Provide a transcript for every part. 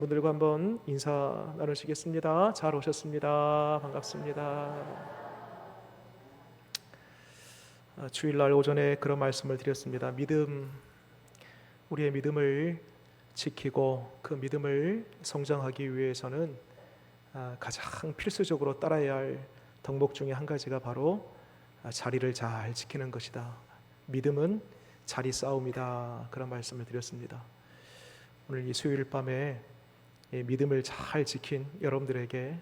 분들과 한번 인사 나누시겠습니다. 잘 오셨습니다. 반갑습니다. 주일날 오전에 그런 말씀을 드렸습니다. 우리의 믿음을 지키고 그 믿음을 성장하기 위해서는 가장 필수적으로 따라야 할 덕목 중에 한 가지가 바로 자리를 잘 지키는 것이다. 믿음은 자리 싸움이다. 그런 말씀을 드렸습니다. 오늘 이 수요일 밤에 믿음을 잘 지킨 여러분들에게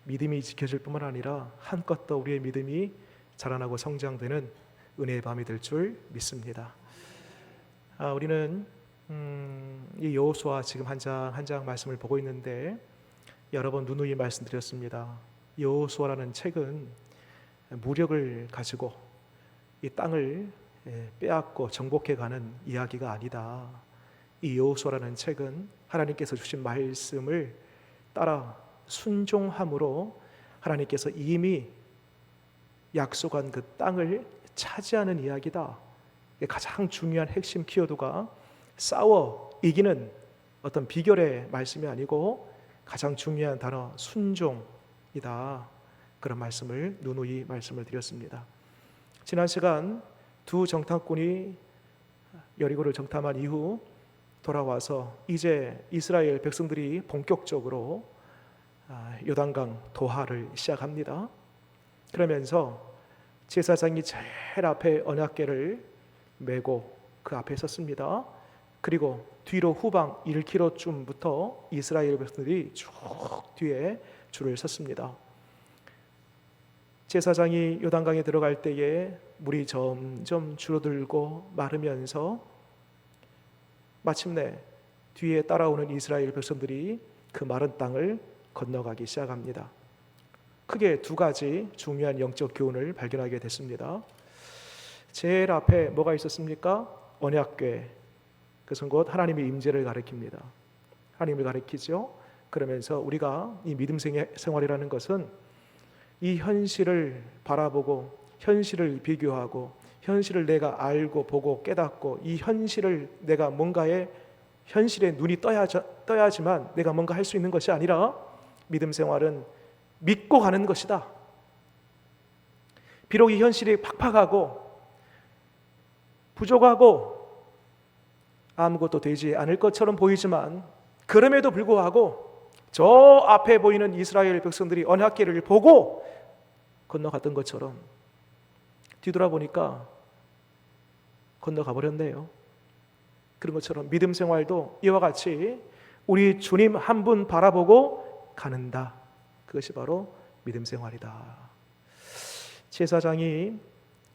믿음이 지켜질 뿐만 아니라 한껏 더 우리의 믿음이 자라나고 성장되는 은혜의 밤이 될 줄 믿습니다. 우리는 이 여호수아 지금 한 장 한 장 말씀을 보고 있는데 여러 번 누누이 말씀드렸습니다. 여호수아라는 책은 무력을 가지고 이 땅을 빼앗고 정복해가는 이야기가 아니다. 이 여호수아라는 책은 하나님께서 주신 말씀을 따라 순종함으로 하나님께서 이미 약속한 그 땅을 차지하는 이야기다. 가장 중요한 핵심 키워드가 싸워 이기는 어떤 비결의 말씀이 아니고 가장 중요한 단어 순종이다. 그런 말씀을 누누이 말씀을 드렸습니다. 지난 시간 두 정탐꾼이 여리고를 정탐한 이후 돌아와서 이제 이스라엘 백성들이 본격적으로 요단강 도하를 시작합니다. 그러면서 제사장이 제일 앞에 언약궤를 메고 그 앞에 섰습니다. 그리고 뒤로 후방 1km쯤부터 이스라엘 백성들이 쭉 뒤에 줄을 섰습니다. 제사장이 요단강에 들어갈 때에 물이 점점 줄어들고 마르면서 마침내 뒤에 따라오는 이스라엘 백성들이 그 마른 땅을 건너가기 시작합니다. 크게 두 가지 중요한 영적 교훈을 발견하게 됐습니다. 제일 앞에 뭐가 있었습니까? 언약궤. 그것은 곧 하나님의 임재를 가리킵니다. 하나님을 가리키죠. 그러면서 우리가 이 믿음 생활이라는 것은 이 현실을 바라보고 현실을 비교하고 현실을 내가 알고 보고 깨닫고 이 현실을 내가 현실에 눈이 떠야지만 내가 뭔가 할 수 있는 것이 아니라 믿음 생활은 믿고 가는 것이다. 비록 이 현실이 팍팍하고 부족하고 아무것도 되지 않을 것처럼 보이지만 그럼에도 불구하고 저 앞에 보이는 이스라엘 백성들이 언약궤를 보고 건너갔던 것처럼 뒤돌아보니까 건너가 버렸네요. 그런 것처럼 믿음 생활도 이와 같이 우리 주님 한 분 바라보고 가는다. 그것이 바로 믿음 생활이다. 제사장이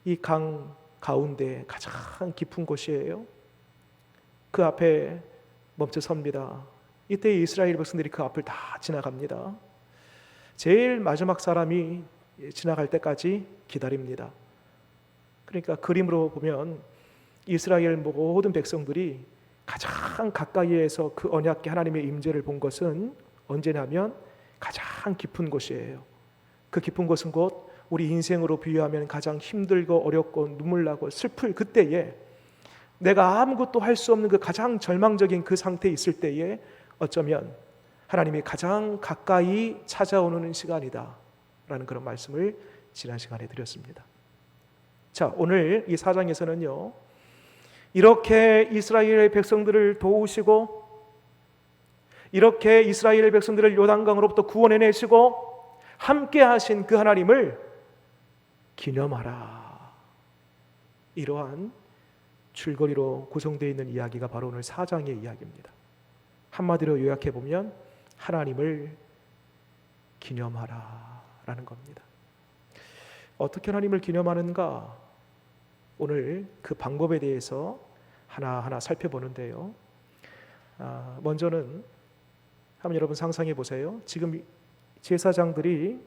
이 강 가운데 가장 깊은 곳이에요. 그 앞에 멈춰 섭니다. 이때 이스라엘 백성들이 그 앞을 다 지나갑니다. 제일 마지막 사람이 지나갈 때까지 기다립니다. 그러니까 그림으로 보면 이스라엘 모든 백성들이 가장 가까이에서 그 언약궤 하나님의 임재를 본 것은 언제냐면 가장 깊은 곳이에요. 그 깊은 곳은 곧 우리 인생으로 비유하면 가장 힘들고 어렵고 눈물 나고 슬플 그때에 내가 아무것도 할 수 없는 그 가장 절망적인 그 상태에 있을 때에 어쩌면 하나님이 가장 가까이 찾아오는 시간이다 라는 그런 말씀을 지난 시간에 드렸습니다. 자, 오늘 이 4장에서는요 이렇게 이스라엘 백성들을 도우시고 이렇게 이스라엘 백성들을 요단강으로부터 구원해내시고 함께 하신 그 하나님을 기념하라. 이러한 줄거리로 구성되어 있는 이야기가 바로 오늘 4장의 이야기입니다. 한마디로 요약해보면 하나님을 기념하라 라는 겁니다. 어떻게 하나님을 기념하는가? 오늘 그 방법에 대해서 하나하나 살펴보는데요. 먼저는 한번 여러분 상상해 보세요. 지금 제사장들이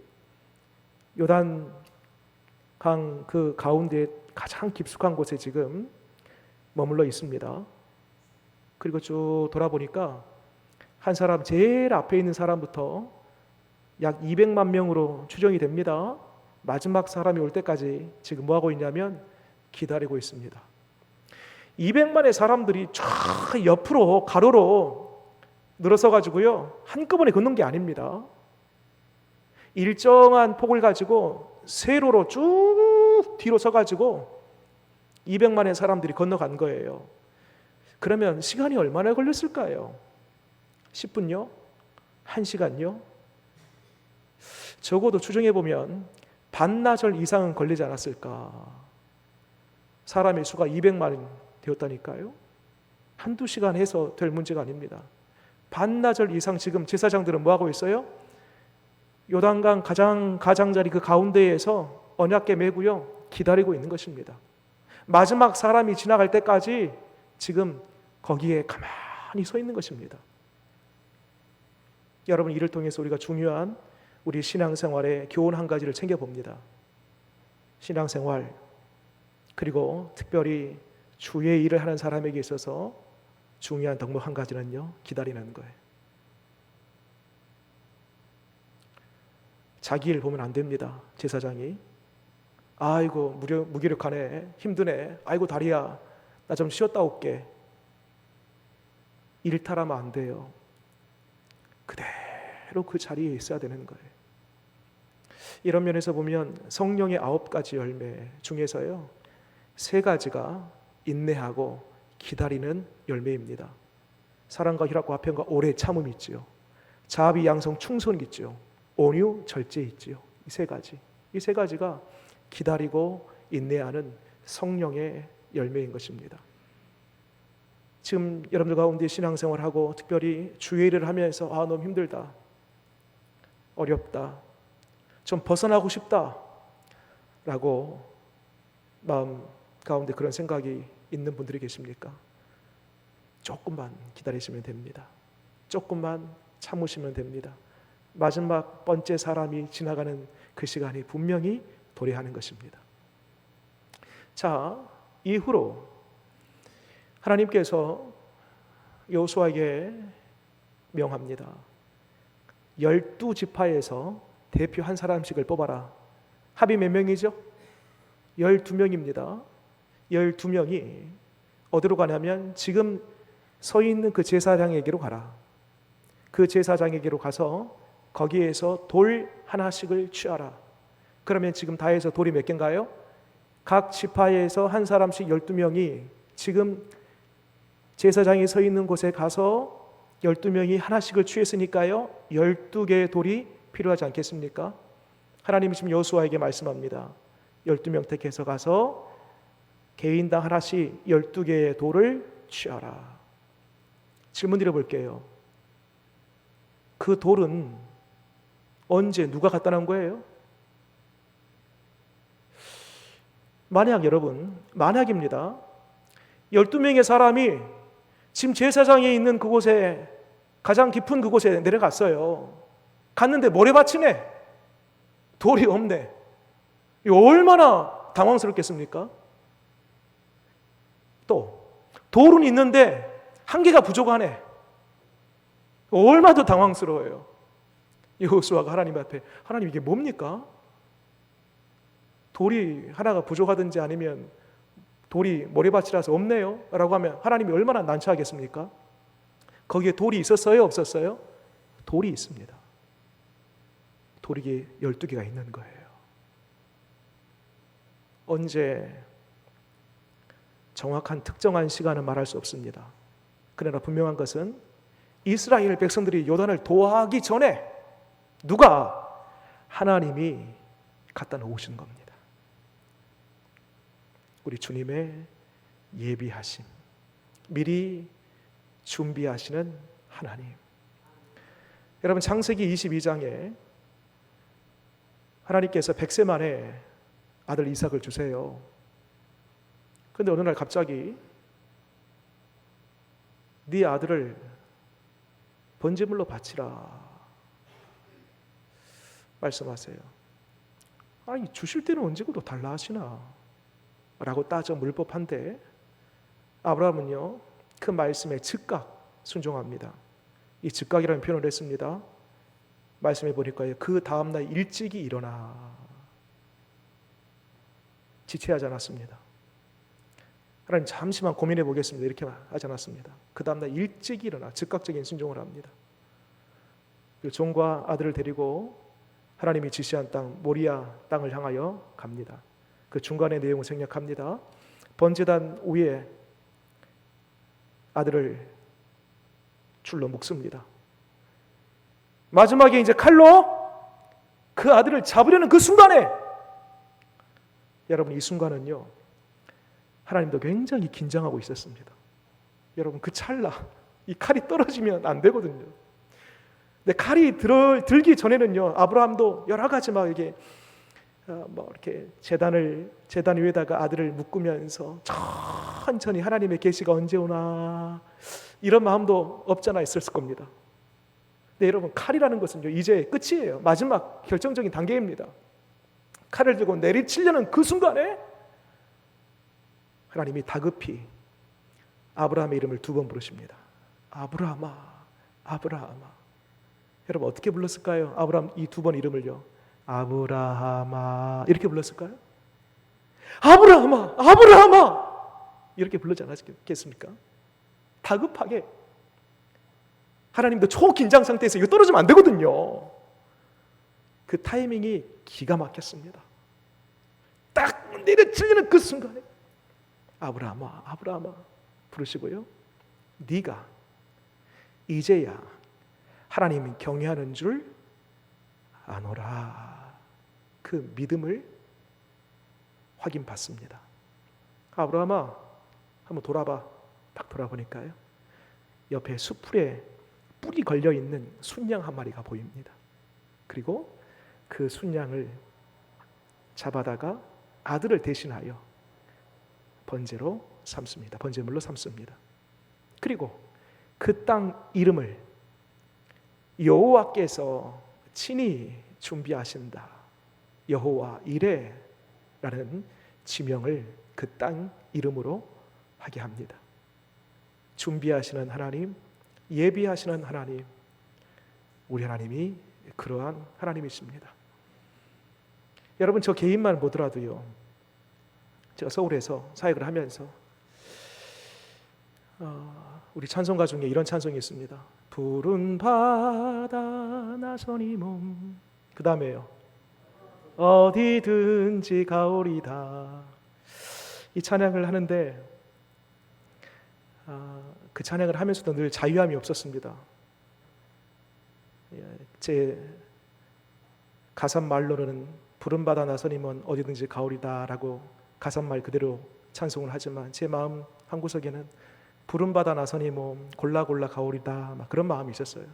요단 강 그 가운데 가장 깊숙한 곳에 지금 머물러 있습니다. 그리고 쭉 돌아보니까 한 사람 제일 앞에 있는 사람부터 약 200만 명으로 추정이 됩니다. 마지막 사람이 올 때까지 지금 뭐하고 있냐면 기다리고 있습니다. 200만의 사람들이 쫙 옆으로 가로로 늘어서 가지고요 한꺼번에 걷는 게 아닙니다. 일정한 폭을 가지고 세로로 쭉 뒤로 서가지고 200만의 사람들이 건너간 거예요. 그러면 시간이 얼마나 걸렸을까요? 10분요? 1시간요? 적어도 추정해보면 반나절 이상은 걸리지 않았을까. 사람의 수가 200만 되었다니까요. 한두 시간 해서 될 문제가 아닙니다. 반나절 이상 지금 제사장들은 뭐하고 있어요? 요단강 가장자리 그 가운데에서 언약궤 메고요 기다리고 있는 것입니다. 마지막 사람이 지나갈 때까지 지금 거기에 가만히 서 있는 것입니다. 여러분, 이를 통해서 우리가 중요한 우리 신앙생활의 교훈 한 가지를 챙겨봅니다. 신앙생활, 그리고 특별히 주의 일을 하는 사람에게 있어서 중요한 덕목 한 가지는요, 기다리는 거예요. 자기 일 보면 안 됩니다. 제사장이 아이고 무기력하네, 힘드네, 아이고 다리야, 나 좀 쉬었다 올게, 일탈하면 안 돼요. 그대로 그 자리에 있어야 되는 거예요. 이런 면에서 보면 성령의 9가지 열매 중에서요 3가지가 인내하고 기다리는 열매입니다. 사랑과 희락과 화평과 오래 참음이 있지요. 자비 양성 충성이 있지요. 온유 절제 있지요. 이 3가지. 이 3가지가 기다리고 인내하는 성령의 열매인 것입니다. 지금 여러분들 가운데 신앙생활하고 특별히 주의 일을 하면서 너무 힘들다, 어렵다, 좀 벗어나고 싶다 라고 마음 가운데 그런 생각이 있는 분들이 계십니까? 조금만 기다리시면 됩니다. 조금만 참으시면 됩니다. 마지막 번째 사람이 지나가는 그 시간이 분명히 도래하는 것입니다. 자, 이후로 하나님께서 여호수아에게 명합니다. 12지파에서 대표 한 사람씩을 뽑아라. 합이 몇 명이죠? 12명입니다. 12명이 어디로 가냐면 지금 서 있는 그 제사장에게로 가라. 그 제사장에게로 가서 거기에서 돌 하나씩을 취하라. 그러면 지금 다 해서 돌이 몇 개인가요? 각 지파에서 한 사람씩 12명이 지금 제사장이 서 있는 곳에 가서 12명이 하나씩을 취했으니까요 12개의 돌이 필요하지 않겠습니까? 하나님이 지금 여호수아에게 말씀합니다. 12명 택해서 가서 개인당 하나씩 12개의 돌을 취하라. 질문 드려볼게요. 그 돌은 언제 누가 갖다 놓은 거예요? 만약 여러분, 만약입니다. 12명의 사람이 지금 제사장에 있는 그곳에, 가장 깊은 그곳에 내려갔어요. 갔는데 모래밭이네, 돌이 없네. 얼마나 당황스럽겠습니까? 또 돌은 있는데 한 개가 부족하네. 얼마나 더 당황스러워요. 여호수아가 하나님 앞에, 하나님 이게 뭡니까? 돌이 하나가 부족하든지 아니면 돌이 모래밭이라서 없네요 라고 하면 하나님이 얼마나 난처하겠습니까? 거기에 돌이 있었어요? 없었어요? 돌이 있습니다. 돌이 12개가 있는 거예요. 언제, 정확한 특정한 시간은 말할 수 없습니다. 그러나 분명한 것은 이스라엘 백성들이 요단을 도하기 전에 누가? 하나님이 갖다 놓으신 겁니다. 우리 주님의 예비하심, 미리 준비하시는 하나님. 여러분, 창세기 22장에 하나님께서 100세 만에 아들 이삭을 주세요. 그런데 어느 날 갑자기 네 아들을 번제물로 바치라 말씀하세요. 아니, 주실 때는 언제고 또 달라 하시나 라고 따져 물 법한데 아브라함은요 그 말씀에 즉각 순종합니다. 이 즉각이라는 표현을 했습니다. 말씀해 보니까 그 다음날 일찍이 일어나, 지체하지 않았습니다. 하나님 잠시만 고민해 보겠습니다. 이렇게 하지 않았습니다. 그 다음날 일찍 일어나 즉각적인 순종을 합니다. 그 종과 아들을 데리고 하나님이 지시한 땅 모리아 땅을 향하여 갑니다. 그 중간의 내용을 생략합니다. 번제단 위에 아들을 줄로 묶습니다. 마지막에 이제 칼로 그 아들을 잡으려는 그 순간에, 여러분 이 순간은요 하나님도 굉장히 긴장하고 있었습니다. 여러분 그 찰나 이 칼이 떨어지면 안 되거든요. 근데 칼이 들기 전에는요 아브라함도 여러 가지 막 이게 이렇게 제단 위에다가 아들을 묶으면서 천천히 하나님의 계시가 언제 오나 이런 마음도 없잖아 있었을 겁니다. 근데 여러분 칼이라는 것은요 이제 끝이에요. 마지막 결정적인 단계입니다. 칼을 들고 내리치려는 그 순간에 하나님이 다급히 아브라함의 이름을 2번 부르십니다. 아브라함아, 아브라함아. 여러분 어떻게 불렀을까요? 아브라함 이 2번 이름을요 아브라함아 이렇게 불렀을까요? 아브라함아, 아브라함아 이렇게 부르지 않았겠습니까? 다급하게. 하나님도 초긴장 상태에서 이거 떨어지면 안 되거든요. 그 타이밍이 기가 막혔습니다. 딱 내려치려는 그 순간에 아브라함아, 아브라함아 부르시고요, 네가 이제야 하나님이 경외하는 줄 아노라. 그 믿음을 확인받습니다. 아브라함아 한번 돌아봐. 딱 돌아보니까요 옆에 수풀에 뿔이 걸려있는 순양 한 마리가 보입니다. 그리고 그 순양을 잡아다가 아들을 대신하여 번제로 삼습니다. 번제물로 삼습니다. 그리고 그 땅 이름을 여호와께서 친히 준비하신다, 여호와 이레라는 지명을 그 땅 이름으로 하게 합니다. 준비하시는 하나님, 예비하시는 하나님, 우리 하나님이 그러한 하나님이십니다. 여러분 저 개인만 보더라도요, 제가 서울에서 사역을 하면서 우리 찬송가 중에 이런 찬송이 있습니다. 푸른 바다 나선이 몸, 그 다음에요 어디든지 가오리다. 이 찬양을 하는데 그 찬양을 하면서도 늘 자유함이 없었습니다. 제 가산말로는 푸른 바다 나선이면 어디든지 가오리다라고 가산말 그대로 찬송을 하지만 제 마음 한구석에는 푸른 바다 나선이 몸 골라 가오리다 막 그런 마음이 있었어요.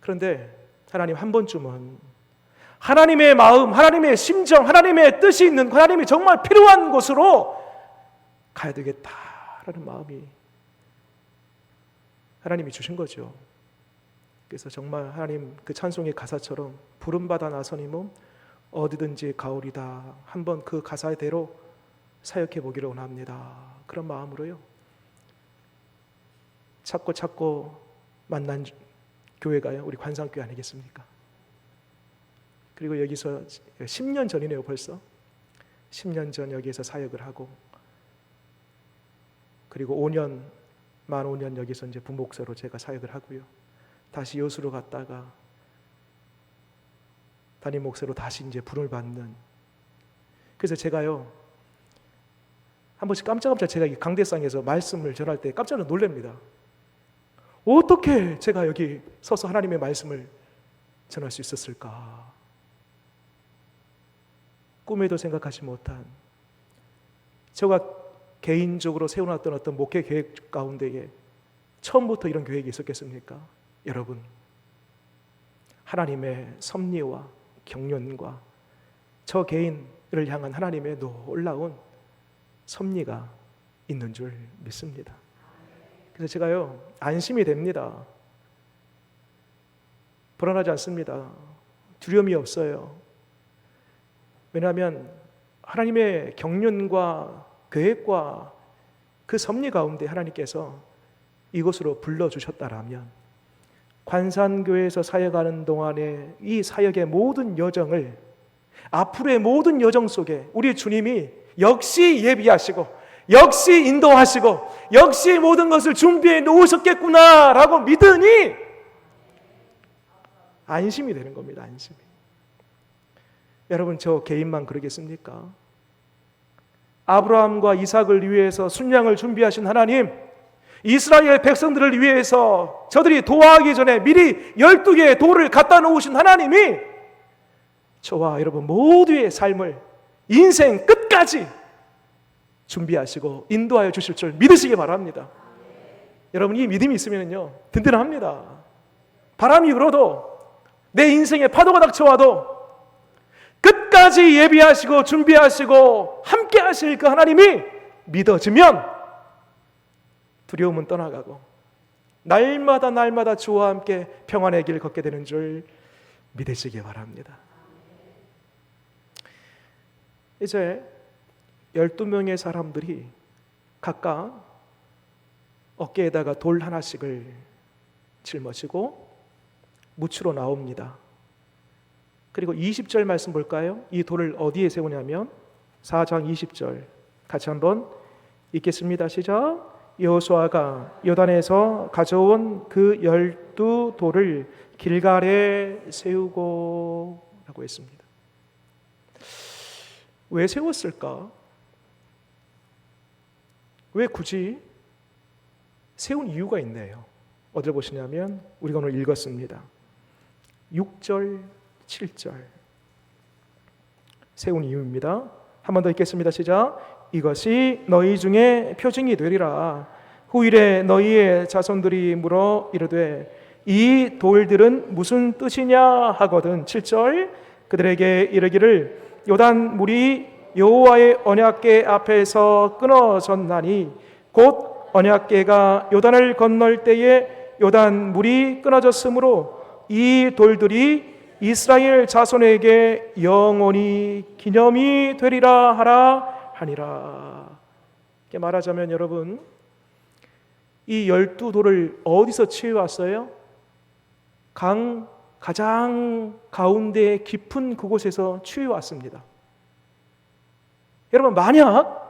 그런데 하나님 한 번쯤은 하나님의 마음, 하나님의 심정, 하나님의 뜻이 있는, 하나님이 정말 필요한 곳으로 가야 되겠다라는 마음이 하나님이 주신 거죠. 그래서 정말 하나님 그 찬송의 가사처럼 푸른 바다 나선이 몸 어디든지 가오리다, 한번 그 가사대로 사역해 보기를 원합니다. 그런 마음으로요 찾고 만난 교회가요 우리 관상교회 아니겠습니까? 그리고 여기서 10년 전이네요. 벌써 10년 전 여기에서 사역을 하고, 그리고 만 5년 여기서 이제 부목사로 제가 사역을 하고요, 다시 여수로 갔다가 담임 목사로 다시 이제 부름을 받는. 그래서 제가요 한 번씩 깜짝깜짝 제가 이 강대상에서 말씀을 전할 때 깜짝 놀랍니다. 어떻게 제가 여기 서서 하나님의 말씀을 전할 수 있었을까? 꿈에도 생각하지 못한, 제가 개인적으로 세워놨던 어떤 목회 계획 가운데에 처음부터 이런 계획이 있었겠습니까? 여러분, 하나님의 섭리와 경륜과 저 개인을 향한 하나님의 놀라운 섭리가 있는 줄 믿습니다. 그래서 제가요 안심이 됩니다. 불안하지 않습니다. 두려움이 없어요. 왜냐하면 하나님의 경륜과 계획과 그 섭리 가운데 하나님께서 이곳으로 불러주셨다라면 관산교회에서 사역하는 동안에 이 사역의 모든 여정을, 앞으로의 모든 여정 속에 우리 주님이 역시 예비하시고 역시 인도하시고 역시 모든 것을 준비해 놓으셨겠구나라고 믿으니 안심이 되는 겁니다. 안심이. 여러분, 저 개인만 그러겠습니까? 아브라함과 이삭을 위해서 순양을 준비하신 하나님, 이스라엘 백성들을 위해서 저들이 도하기 전에 미리 12개의 돌을 갖다 놓으신 하나님이 저와 여러분 모두의 삶을 인생 끝까지 준비하시고 인도하여 주실 줄 믿으시기 바랍니다. 여러분, 이 믿음이 있으면요 든든합니다. 바람이 불어도 내 인생에 파도가 닥쳐와도 끝까지 예비하시고 준비하시고 함께 하실 그 하나님이 믿어지면 두려움은 떠나가고 날마다 주와 함께 평안의 길 걷게 되는 줄 믿으시기 바랍니다. 이제 12명의 사람들이 각각 어깨에다가 돌 하나씩을 짊어지고 무추로 나옵니다. 그리고 20절 말씀 볼까요? 이 돌을 어디에 세우냐면 4장 20절 같이 한번 읽겠습니다. 시작. 여호수아가 요단에서 가져온 그 12돌을 길갈에 세우고 라고 했습니다. 왜 세웠을까? 왜 굳이 세운 이유가 있네요. 어딜 보시냐면 우리가 오늘 읽었습니다. 6절 7절 세운 이유입니다. 한 번 더 읽겠습니다. 시작. 이것이 너희 중에 표징이 되리라. 후일에 너희의 자손들이 물어 이르되 이 돌들은 무슨 뜻이냐 하거든. 7절 그들에게 이르기를 요단 물이 여호와의 언약궤 앞에서 끊어졌나니 곧 언약궤가 요단을 건널 때에 요단 물이 끊어졌으므로 이 돌들이 이스라엘 자손에게 영원히 기념이 되리라 하라 하니라. 이렇게 말하자면 여러분, 이 12돌을 어디서 취해왔어요? 강 가장 가운데 깊은 그곳에서 취해왔습니다. 여러분, 만약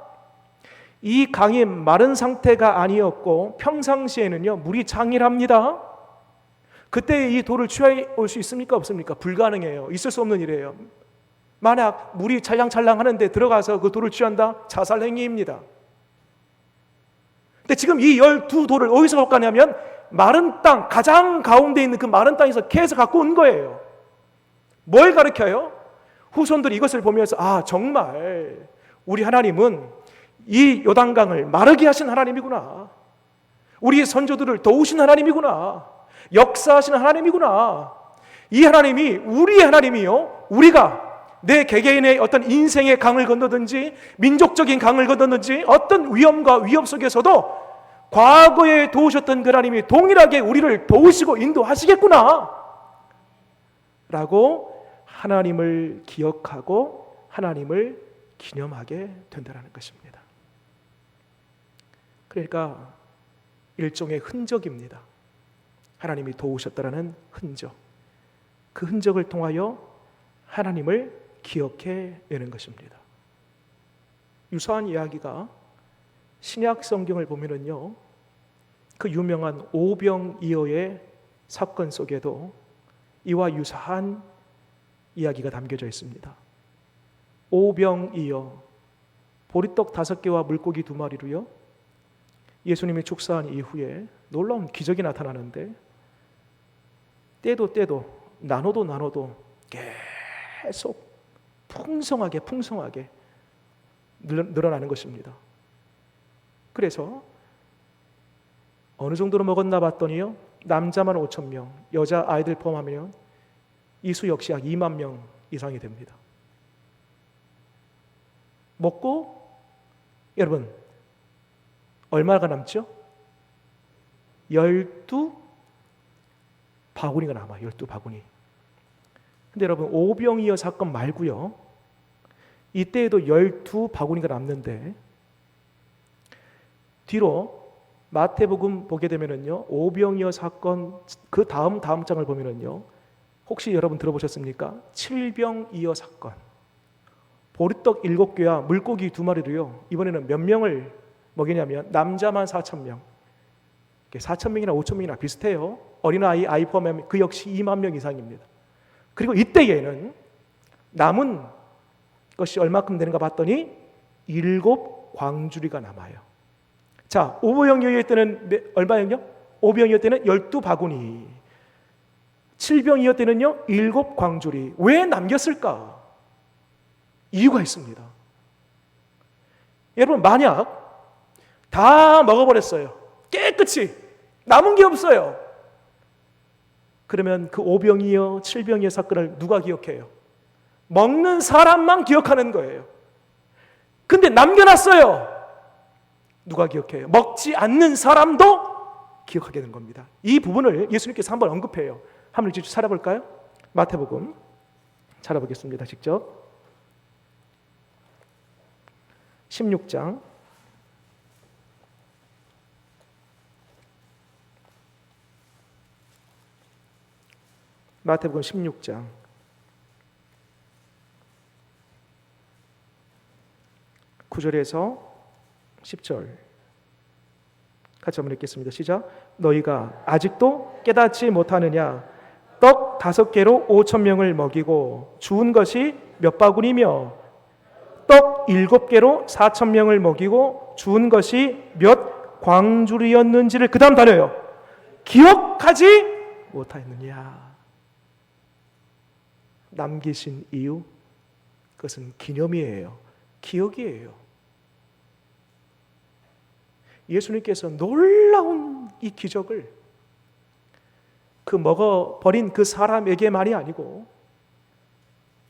이 강이 마른 상태가 아니었고 평상시에는요 물이 장일합니다. 그때 이 돌을 취해 올 수 있습니까? 없습니까? 불가능해요. 있을 수 없는 일이에요. 만약 물이 찰랑찰랑 하는데 들어가서 그 돌을 취한다? 자살행위입니다. 근데 지금 이 12돌을 어디서 갖고 가냐면 마른 땅, 가장 가운데 있는 그 마른 땅에서 캐서 갖고 온 거예요. 뭘 가르쳐요? 후손들이 이것을 보면서 아, 정말 우리 하나님은 이 요단강을 마르게 하신 하나님이구나. 우리 선조들을 도우신 하나님이구나. 역사하신 하나님이구나. 이 하나님이 우리의 하나님이요, 우리가 내 개개인의 어떤 인생의 강을 건너든지 민족적인 강을 건너든지 어떤 위험과 위협 속에서도 과거에 도우셨던 그 하나님이 동일하게 우리를 도우시고 인도하시겠구나 라고 하나님을 기억하고 하나님을 기념하게 된다는 것입니다. 그러니까 일종의 흔적입니다. 하나님이 도우셨다라는 흔적. 그 흔적을 통하여 하나님을 기억해 내는 것입니다. 유사한 이야기가 신약 성경을 보면은요, 그 유명한 오병이어의 사건 속에도 이와 유사한 이야기가 담겨져 있습니다. 오병이어, 보리떡 5개와 물고기 2마리로요 예수님이 축사한 이후에 놀라운 기적이 나타나는데 때도 나눠도 계속 풍성하게 늘어나는 것입니다. 그래서 어느 정도로 먹었나 봤더니요, 남자만 5,000명, 여자 아이들 포함하면 이 수 역시 약 2만 명 이상이 됩니다. 먹고 여러분 얼마가 남죠? 12바구니가 남아요. 12바구니. 근데 여러분, 오병이어 사건 말고요, 이때에도 12바구니가 남는데 뒤로 마태복음 보게 되면은요, 오병이어 사건 그 다음 장을 보면은요, 혹시 여러분 들어보셨습니까? 칠병이어 사건, 보리떡 7개와 물고기 2마리로요 이번에는 몇 명을 뭐냐면 남자만 4,000명, 4,000명이나 5,000명이나 비슷해요. 어린아이 아이 포함하면 그 역시 2만 명 이상입니다. 그리고 이때에는 남은 것이 얼마큼 되는가 봤더니 7 광주리가 남아요. 자, 오병이어 때는 얼마였냐? 오병이어 때는 12바구니, 7병이어 때는요 7 광주리. 왜 남겼을까? 이유가 있습니다. 여러분, 만약 다 먹어버렸어요, 깨끗이 남은 게 없어요, 그러면 그 5병이어 7병이어 사건을 누가 기억해요? 먹는 사람만 기억하는 거예요. 근데 남겨놨어요. 누가 기억해요? 먹지 않는 사람도 기억하게 되는 겁니다. 이 부분을 예수님께서 한번 언급해요. 한번 직접 찾아볼까요? 마태복음 찾아보겠습니다. 직접 16장 마태복음 16장 9절에서 10절 같이 한번 읽겠습니다. 시작. 너희가 아직도 깨닫지 못하느냐? 떡 5개로 5,000명을 먹이고 주운 것이 몇 바구니며 떡 7개로 4,000명을 먹이고 주운 것이 몇 광주리였는지를 그 다음 단어예요. 기억하지 못하였느냐? 남기신 이유, 그것은 기념이에요. 기억이에요. 예수님께서 놀라운 이 기적을 그 먹어버린 그 사람에게만이 아니고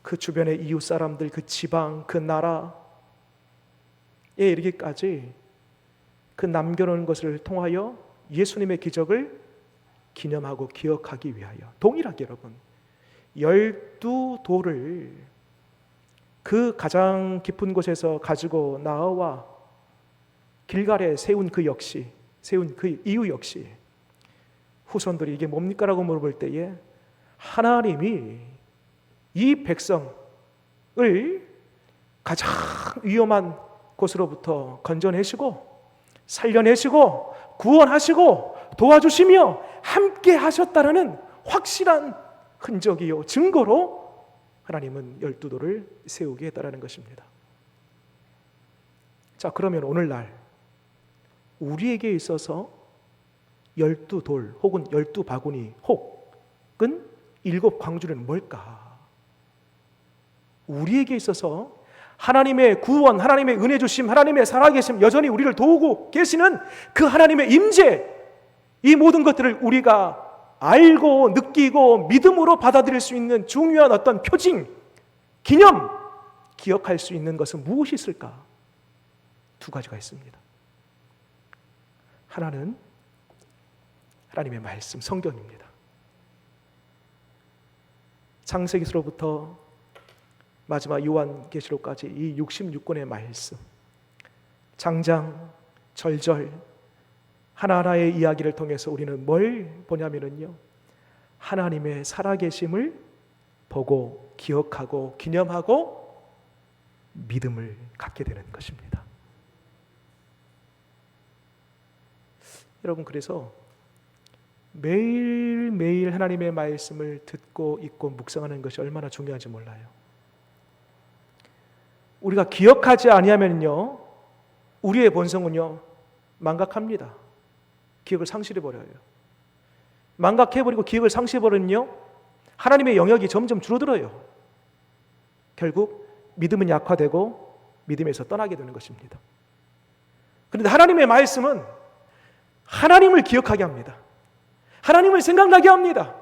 그 주변의 이웃 사람들, 그 지방, 그 나라에 이르기까지 그 남겨놓은 것을 통하여 예수님의 기적을 기념하고 기억하기 위하여, 동일하게 여러분 12돌을 그 가장 깊은 곳에서 가지고 나와 길갈에 세운 그 이유 역시 후손들이 이게 뭡니까? 라고 물어볼 때에 하나님이 이 백성을 가장 위험한 곳으로부터 건져내시고 살려내시고 구원하시고 도와주시며 함께 하셨다라는 확실한 흔적이요 증거로 하나님은 12돌을 세우게 했다라는 것입니다. 자, 그러면 오늘날 우리에게 있어서 12돌 혹은 12바구니 혹은 7 광주리는 뭘까? 우리에게 있어서 하나님의 구원, 하나님의 은혜 주심, 하나님의 살아계심, 여전히 우리를 도우고 계시는 그 하나님의 임재, 이 모든 것들을 우리가 알고 느끼고 믿음으로 받아들일 수 있는 중요한 어떤 표징, 기념, 기억할 수 있는 것은 무엇이 있을까? 2가지가 있습니다. 하나는 하나님의 말씀, 성경입니다. 창세기서부터 마지막 요한계시록까지 이 66권의 말씀, 장장, 절절 하나하나의 이야기를 통해서 우리는 뭘 보냐면요, 하나님의 살아계심을 보고 기억하고 기념하고 믿음을 갖게 되는 것입니다. 여러분, 그래서 매일매일 하나님의 말씀을 듣고 읽고 묵상하는 것이 얼마나 중요한지 몰라요. 우리가 기억하지 아니하면요, 우리의 본성은요 망각합니다. 기억을 상실해버려요. 망각해버리고 기억을 상실해버리면요 하나님의 영역이 점점 줄어들어요. 결국 믿음은 약화되고 믿음에서 떠나게 되는 것입니다. 그런데 하나님의 말씀은 하나님을 기억하게 합니다. 하나님을 생각나게 합니다.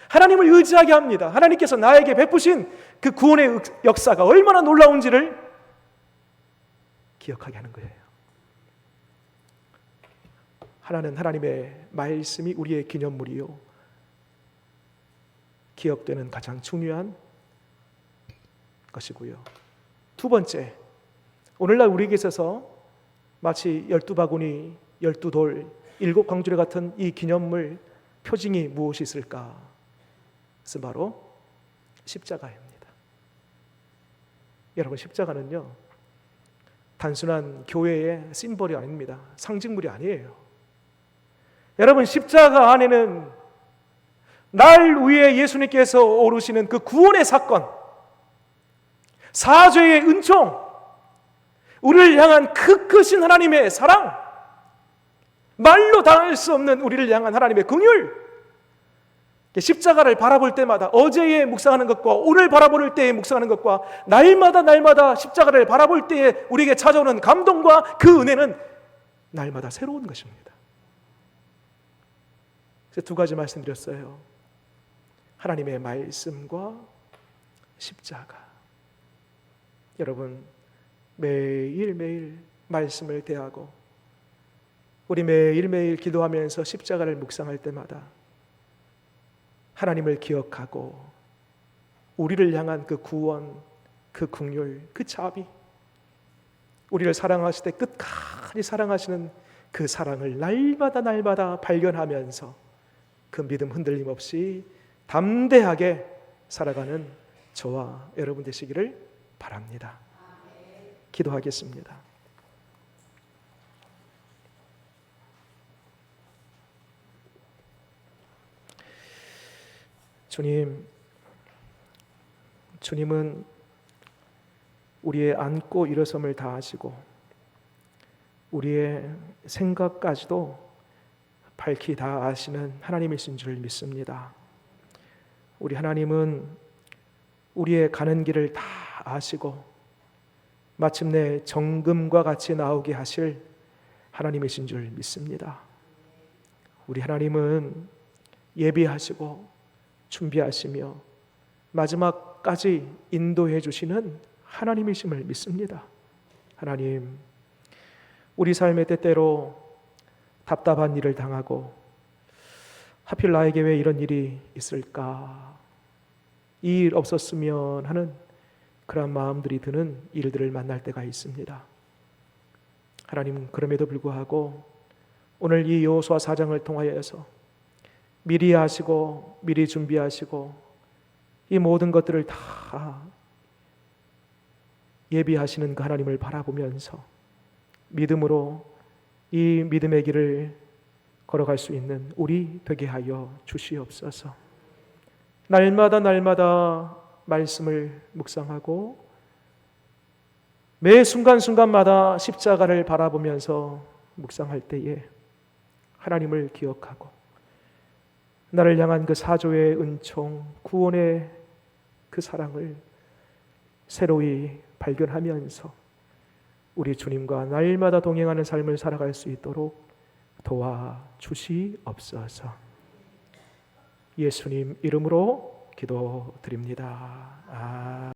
하나님을 의지하게 합니다. 하나님께서 나에게 베푸신 그 구원의 역사가 얼마나 놀라운지를 기억하게 하는 거예요. 하나는 하나님의 말씀이 우리의 기념물이요, 기억되는 가장 중요한 것이고요. 2번째, 오늘날 우리에게 있어서 마치 12바구니, 12돌, 7 광주리 같은 이 기념물 표징이 무엇이 있을까? 그것은 바로 십자가입니다. 여러분, 십자가는요 단순한 교회의 심벌이 아닙니다. 상징물이 아니에요. 여러분, 십자가 안에는 날 위해 예수님께서 오르시는 그 구원의 사건, 사죄의 은총, 우리를 향한 크신 하나님의 사랑, 말로 당할 수 없는 우리를 향한 하나님의 긍휼, 십자가를 바라볼 때마다, 어제에 묵상하는 것과 오늘 바라볼 때에 묵상하는 것과 날마다 십자가를 바라볼 때에 우리에게 찾아오는 감동과 그 은혜는 날마다 새로운 것입니다. 그래서 두 가지 말씀드렸어요. 하나님의 말씀과 십자가. 여러분, 매일매일 말씀을 대하고 우리 매일매일 기도하면서 십자가를 묵상할 때마다 하나님을 기억하고 우리를 향한 그 구원, 그 긍휼, 그 자비, 우리를 사랑하실 때 끝까지 사랑하시는 그 사랑을 날마다 발견하면서 그 믿음 흔들림 없이 담대하게 살아가는 저와 여러분 되시기를 바랍니다. 기도하겠습니다. 주님은 우리의 앉고 일어섬을 다 아시고 우리의 생각까지도 밝히 다 아시는 하나님이신 줄 믿습니다. 우리 하나님은 우리의 가는 길을 다 아시고 마침내 정금과 같이 나오게 하실 하나님이신 줄 믿습니다. 우리 하나님은 예비하시고 준비하시며 마지막까지 인도해 주시는 하나님이심을 믿습니다. 하나님, 우리 삶의 때때로 답답한 일을 당하고 하필 나에게 왜 이런 일이 있을까? 이 일 없었으면 하는 그런 마음들이 드는 일들을 만날 때가 있습니다. 하나님, 그럼에도 불구하고 오늘 이 여호수아 4장을 통하여서 미리 하시고 미리 준비하시고 이 모든 것들을 다 예비하시는 그 하나님을 바라보면서 믿음으로 이 믿음의 길을 걸어갈 수 있는 우리 되게 하여 주시옵소서. 날마다 말씀을 묵상하고 매 순간순간마다 십자가를 바라보면서 묵상할 때에 하나님을 기억하고 나를 향한 그 사조의 은총, 구원의 그 사랑을 새로이 발견하면서 우리 주님과 날마다 동행하는 삶을 살아갈 수 있도록 도와주시옵소서. 예수님 이름으로 기도드립니다.